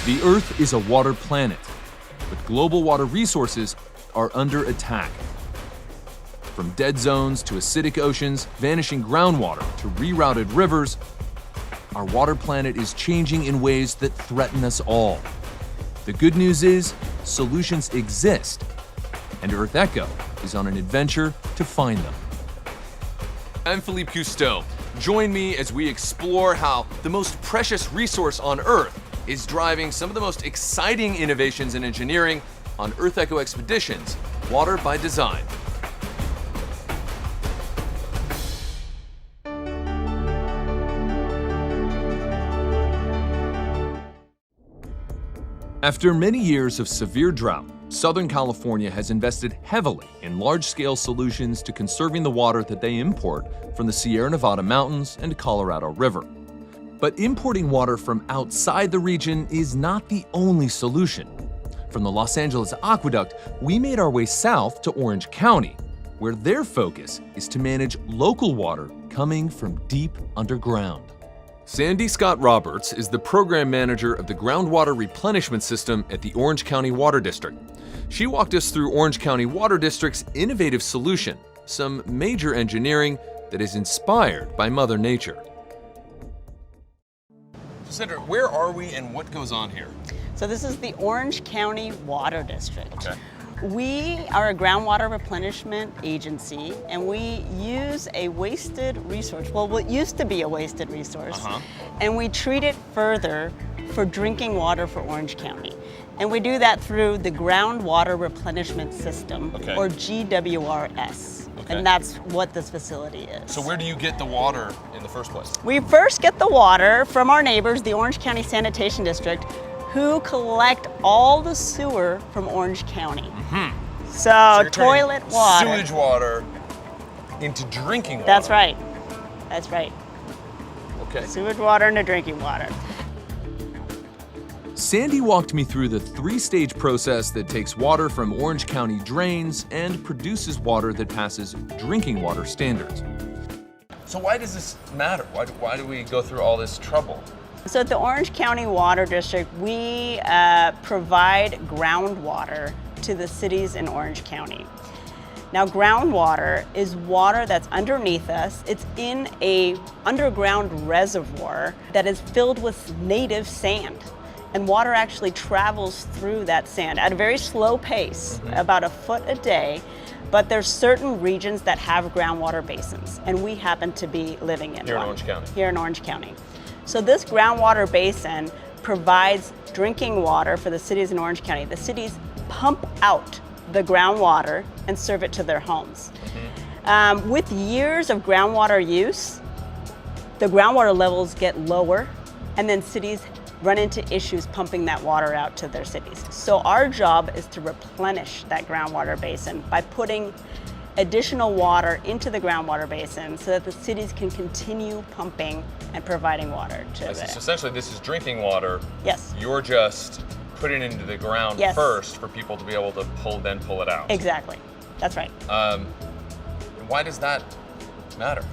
The Earth is a water planet, but global water resources are under attack. From dead zones to acidic oceans, vanishing groundwater to rerouted rivers, our water planet is changing in ways that threaten us all. The good news is, solutions exist, and Earth Echo is on an adventure to find them. I'm Philippe Cousteau. Join me as we explore how the most precious resource on Earth is driving some of the most exciting innovations in engineering on Earth Echo expeditions, Water by Design. After many years of severe drought, Southern California has invested heavily in large-scale solutions to conserving the water that they import from the Sierra Nevada mountains and Colorado River. But importing water from outside the region is not the only solution. From the Los Angeles Aqueduct, we made our way south to Orange County, where their focus is to manage local water coming from deep underground. Sandy Scott Roberts is the program manager of the groundwater replenishment system at the Orange County Water District. She walked us through Orange County Water District's innovative solution, some major engineering that is inspired by Mother Nature. Sandra, where are we and what goes on here? So this is the Orange County Water District. Okay. We are a groundwater replenishment agency, and we use a wasted resource, well, what used to be a wasted resource, and we treat it further for drinking water for Orange County. And we do that through the Groundwater Replenishment System, or GWRS. And that's what this facility is. So where do you get the water in the first place? We first get the water from our neighbors, the Orange County Sanitation District, who collect all the sewer from Orange County. So toilet water. Sewage water into drinking water. That's right. That's right. Okay. Sewage water into drinking water. Sandy walked me through the three-stage process that takes water from Orange County drains and produces water that passes drinking water standards. So why does this matter? Why do we go through all this trouble? So at the Orange County Water District, we provide groundwater to the cities in Orange County. Now, groundwater is water that's underneath us. It's in a underground reservoir that is filled with native sand. And water actually travels through that sand at a very slow pace, about a foot a day. But there's certain regions that have groundwater basins, and we happen to be living in one. Here in Orange County. Here in Orange County. So this groundwater basin provides drinking water for the cities in Orange County. The cities pump out the groundwater and serve it to their homes. With years of groundwater use, the groundwater levels get lower, and then cities run into issues pumping that water out to their cities. So our job is to replenish that groundwater basin by putting additional water into the groundwater basin so that the cities can continue pumping and providing water to it. So essentially this is drinking water. Yes. You're just putting it into the ground first for people to be able to pull it out. Exactly. That's right. Why does that matter?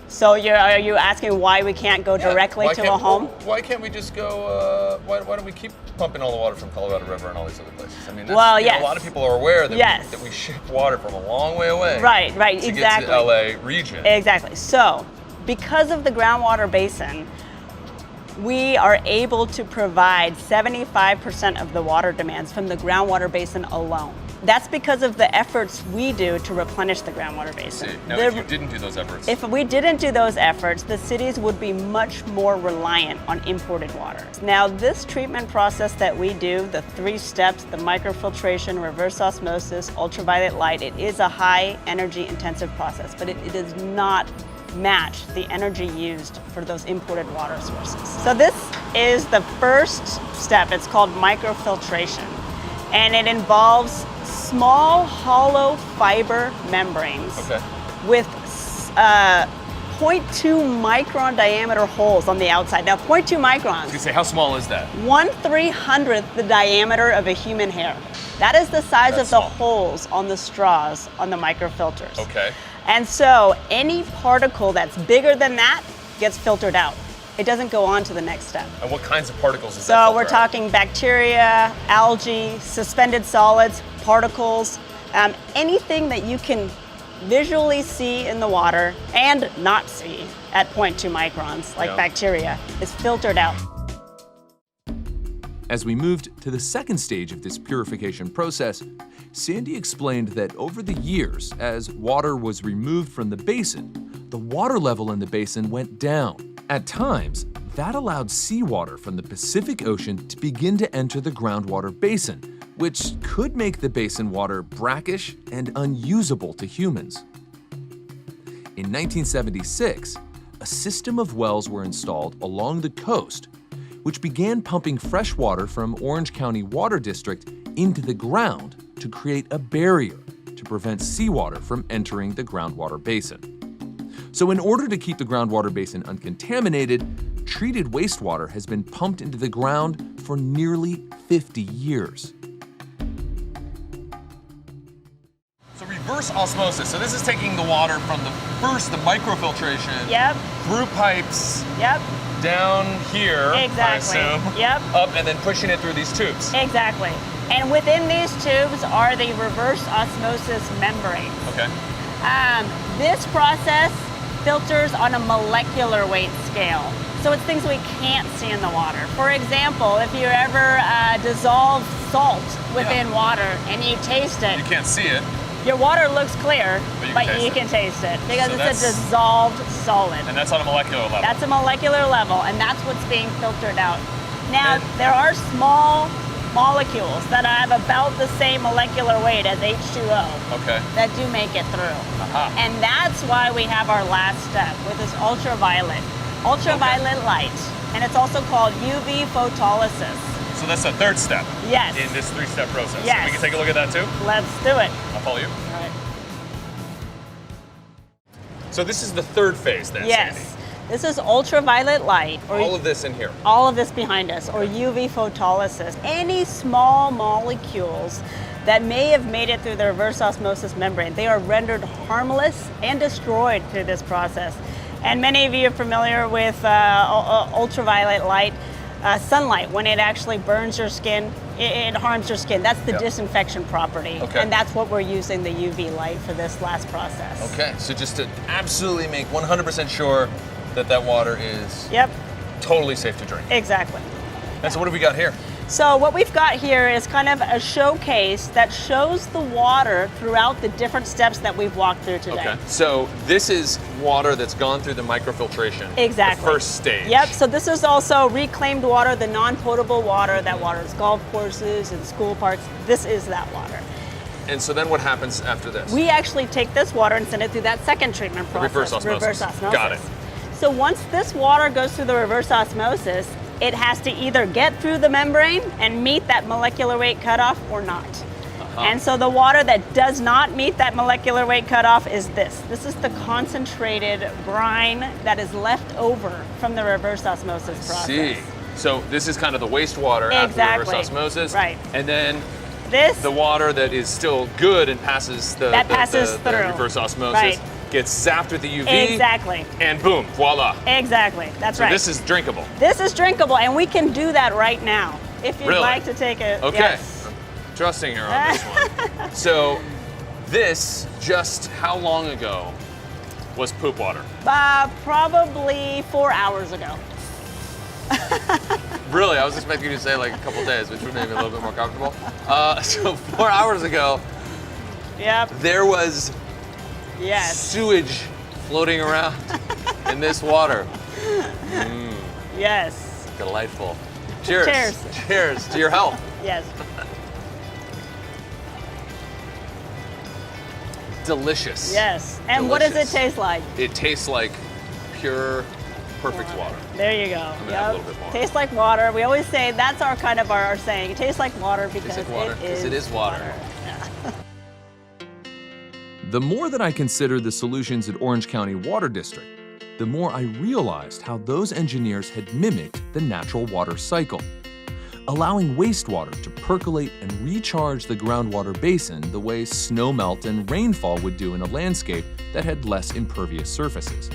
So are you asking why we can't go directly to a home? Why can't we just go, why don't we keep pumping all the water from Colorado River and all these other places? I mean, that's, a lot of people are aware that, we ship water from a long way away. Right, to get to LA region. Exactly. So because of the groundwater basin, we are able to provide 75% of the water demands from the groundwater basin alone. That's because of the efforts we do to replenish the groundwater basin. Now, if you didn't do those efforts? If we didn't do those efforts, the cities would be much more reliant on imported water. Now, this treatment process that we do, the 3 steps, the microfiltration, reverse osmosis, ultraviolet light, it is a high energy intensive process, but it does not match the energy used for those imported water sources. So this is the first step. It's called microfiltration, and it involves small hollow fiber membranes with 0.2 micron diameter holes on the outside. Now 0.2 microns. I was gonna say, how small is that? 1/300th the diameter of a human hair. That is the size of the holes on the straws on the microfilters. Okay. And so any particle that's bigger than that gets filtered out. It doesn't go on to the next step. And what kinds of particles is that? So we're talking bacteria, algae, suspended solids, particles, anything that you can visually see in the water and not see at 0.2 microns, like bacteria, is filtered out. As we moved to the second stage of this purification process, Sandy explained that over the years, as water was removed from the basin, the water level in the basin went down. At times, that allowed seawater from the Pacific Ocean to begin to enter the groundwater basin, which could make the basin water brackish and unusable to humans. In 1976, a system of wells were installed along the coast, which began pumping fresh water from Orange County Water District into the ground to create a barrier to prevent seawater from entering the groundwater basin. So in order to keep the groundwater basin uncontaminated, treated wastewater has been pumped into the ground for nearly 50 years. So reverse osmosis. So this is taking the water from the microfiltration through pipes down here, Exactly. I assume, up and then pushing it through these tubes. Exactly. And within these tubes are the reverse osmosis membranes. Okay. This process filters on a molecular weight scale. So it's things we can't see in the water. For example, if you ever dissolve salt within water and you taste it, You can't see it, your water looks clear, But but you can taste it because So it's a dissolved solid. and that's on a molecular level. That's a molecular level, and that's what's being filtered out. Now, there are small molecules that have about the same molecular weight as H2O Okay. that do make it through. Aha. And that's why we have our last step with this ultraviolet light. And it's also called UV photolysis. So that's the third step Yes. in this three-step process. Yes. We can take a look at that too? Let's do it. I'll follow you. All right. So this is the third phase then, Yes. Sandy. This is ultraviolet light, or All of this in here. all of this behind us, or UV photolysis. Any small molecules that may have made it through the reverse osmosis membrane, they are rendered harmless and destroyed through this process. And many of you are familiar with ultraviolet light. Sunlight, when it actually burns your skin, it harms your skin. That's the disinfection property. Okay. And that's what we're using the UV light for this last process. Okay, so just to absolutely make 100% sure that that water is Yep, totally safe to drink. exactly. And so what have we got here? So what we've got here is kind of a showcase that shows the water throughout the different steps that we've walked through today. Okay. So this is water that's gone through the microfiltration. Exactly. The first stage. Yep, so this is also reclaimed water, the non-potable water that waters golf courses and school parks. This is that water. And so then what happens after this? We actually take this water and send it through that second treatment process. Reverse osmosis. Reverse osmosis. Got it. So once this water goes through the reverse osmosis, it has to either get through the membrane and meet that molecular weight cutoff or not. And so the water that does not meet that molecular weight cutoff is this. This is the concentrated brine that is left over from the reverse osmosis process. See. So this is kind of the wastewater after Exactly. reverse osmosis. Right. And then This, the water that is still good and passes the through. reverse osmosis Right. gets zapped with the UV. exactly, And boom, voila. exactly, that's So right. this is drinkable. This is drinkable, and we can do that right now. If you'd Really? like to take a, Okay. yes. I'm trusting her on this one. So this, just how long ago was poop water? Probably 4 hours ago. Really? I was expecting you to say like a couple days, which would make me a little bit more comfortable. So 4 hours ago, Yep, there was yes, sewage floating around in this water. yes, Delightful. Cheers. Cheers. Cheers to your health. yes. Delicious. Yes. And what does it Delicious. taste like? It tastes like pure, perfect water. There you go. gonna have a little bit more. Tastes like water. We always say that's our kind of our saying. It tastes like water because Tastes like water, 'cause it is water. Yeah. The more that I considered the solutions at Orange County Water District, the more I realized how those engineers had mimicked the natural water cycle, allowing wastewater to percolate and recharge the groundwater basin the way snowmelt and rainfall would do in a landscape that had less impervious surfaces.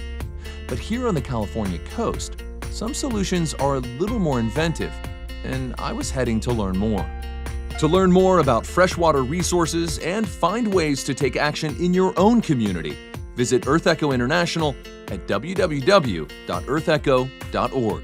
But here on the California coast, some solutions are a little more inventive, and I was heading to learn more. To learn more about freshwater resources and find ways to take action in your own community, visit Earth Echo International at www.earthecho.org.